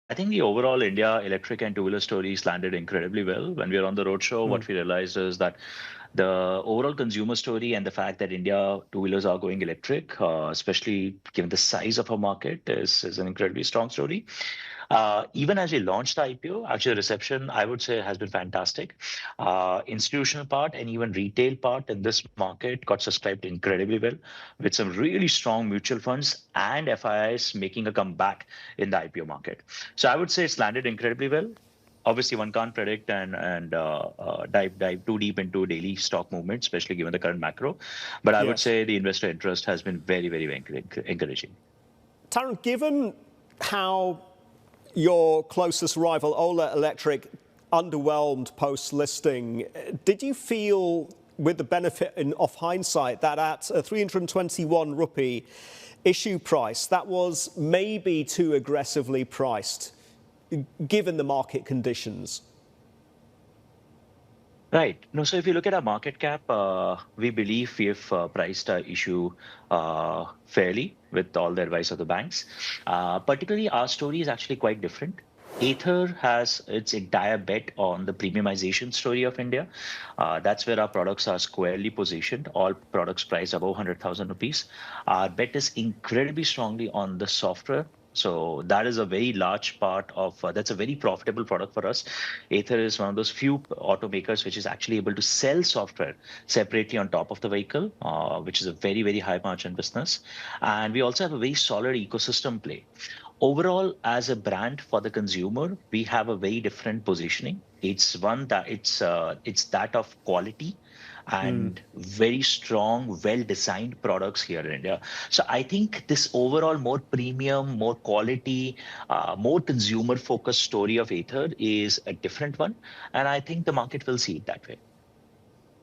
I think the overall India electric and two-wheeler stories landed incredibly well. When we were on the roadshow, Mm. what we realized is that the overall consumer story and the fact that India two-wheelers are going electric, especially given the size of our market, is an incredibly strong story. Even as we launched the IPO, actually the reception, I would say, has been fantastic. Institutional part and even retail part in this market got subscribed incredibly well, with some really strong mutual funds and FIIs making a comeback in the IPO market. So I would say it's landed incredibly well. Obviously, one can't predict and dive too deep into daily stock movement, especially given the current macro. But I would Yes. say the investor interest has been very encouraging. Tarun, given how your closest rival, Ola Electric, underwhelmed post-listing, did you feel, with the benefit of hindsight, that at a 321 rupee issue price, that was maybe too aggressively priced, given the market conditions? Right. No, so if you look at our market cap, we believe we have priced our issue fairly with all the advice of the banks. Particularly, our story is actually quite different. Ather has its entire bet on the premiumization story of India. That's where our products are squarely positioned, all products priced above 100,000 rupees. Our bet is incredibly strongly on the software. So that is a very large part of that's a very profitable product for us. Ather is one of those few automakers which is actually able to sell software separately on top of the vehicle, which is a very high margin business. And we also have a very solid ecosystem play. Overall, as a brand for the consumer, we have a very different positioning. It's one that it's that of quality and very strong, well-designed products here in India. So I think this overall more premium, more quality, more consumer-focused story of Ather is a different one, and I think the market will see it that way.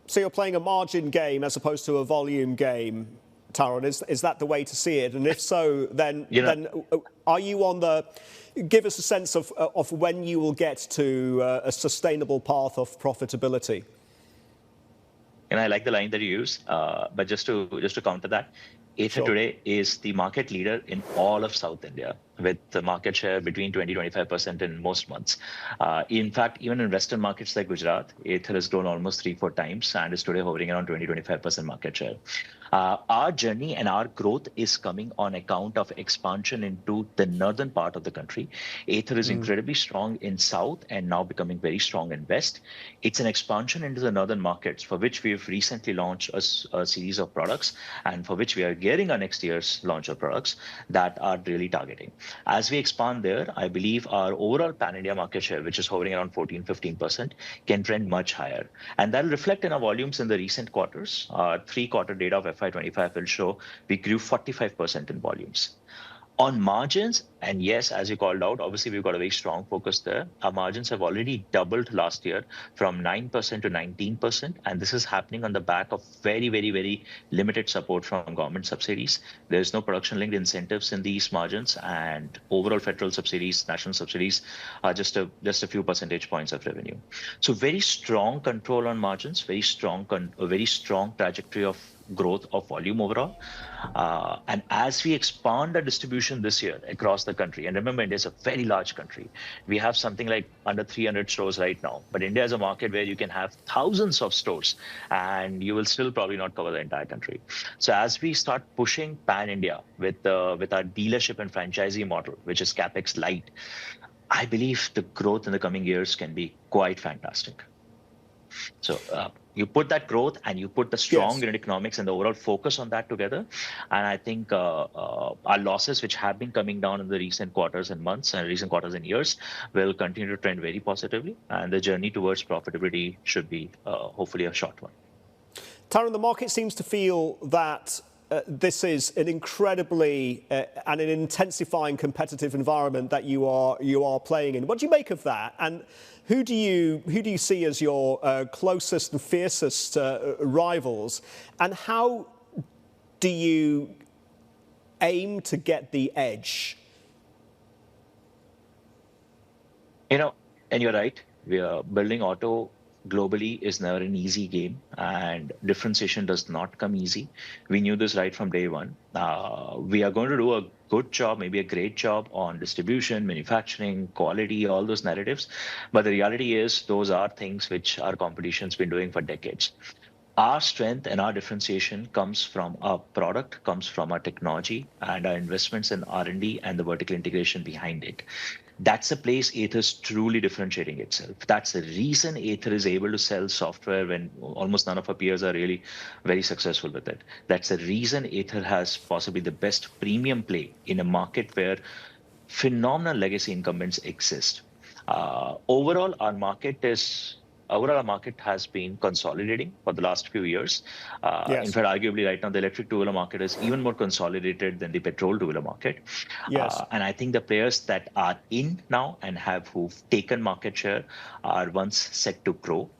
So you're playing a margin game as opposed to a volume game, Tarun. Is that the way to see it? And if so, then are you on the? Give us a sense of when you will get to a sustainable path of profitability. And I like the line that you use, but just to counter that, Ather Sure. today is the market leader in all of South India, with the market share between 20-25% in most months. In fact, even in Western markets like Gujarat, Ather has grown almost 3-4 times and is today hovering around 20-25% market share. Our journey and our growth is coming on account of expansion into the northern part of the country. Ather is incredibly strong in South and now becoming very strong in West. It's an expansion into the northern markets for which we've recently launched a series of products and for which we are gearing our next year's launch of products that are really targeting. As we expand there, I believe our overall pan-India market share, which is hovering around 14-15%, can trend much higher. And that'll reflect in our volumes in the recent quarters. Our 3-quarter data of FY25 will show we grew 45% in volumes. On margins, and yes, as you called out, obviously we've got a very strong focus there. Our margins have already doubled last year from 9% to 19%, and this is happening on the back of very limited support from government subsidies. There's no production-linked incentives in these margins, and overall federal subsidies, national subsidies, are just a few percentage points of revenue. So very strong control on margins, very strong trajectory of growth of volume overall. And as we expand our distribution this year across the country, and remember, India is a very large country. We have something like under 300 stores right now, but India is a market where you can have thousands of stores and you will still probably not cover the entire country. So as we start pushing pan-India with our dealership and franchisee model, which is CapEx light, I believe the growth in the coming years can be quite fantastic. So you put that growth and you put the strong unit economics and the overall focus on that together. And I think our losses, which have been coming down in the recent quarters and months and recent quarters and years, will continue to trend very positively. And the journey towards profitability should be hopefully a short one. Tarun, the market seems to feel that this is an incredibly and an intensifying competitive environment that you are playing in. What do you make of that? And who do you see as your closest and fiercest rivals? And how do you aim to get the edge? And you're right. We are building auto globally is never an easy game, and differentiation does not come easy. We knew this right from day one. We are going to do a good job, maybe a great job on distribution, manufacturing, quality, all those narratives. But the reality is, those are things which our competition's been doing for decades. Our strength and our differentiation comes from our product, comes from our technology and our investments in R&D and the vertical integration behind it. That's a place Ather's truly differentiating itself. That's the reason Ather is able to sell software when almost none of our peers are really very successful with it. That's the reason Ather has possibly the best premium play in a market where phenomenal legacy incumbents exist. Overall, our market has been consolidating for the last few years. In Yes. fact, arguably right now, the electric two-wheeler market is even more consolidated than the petrol two-wheeler market. Yes. And I think the players that are in now and who've taken market share are once set to grow.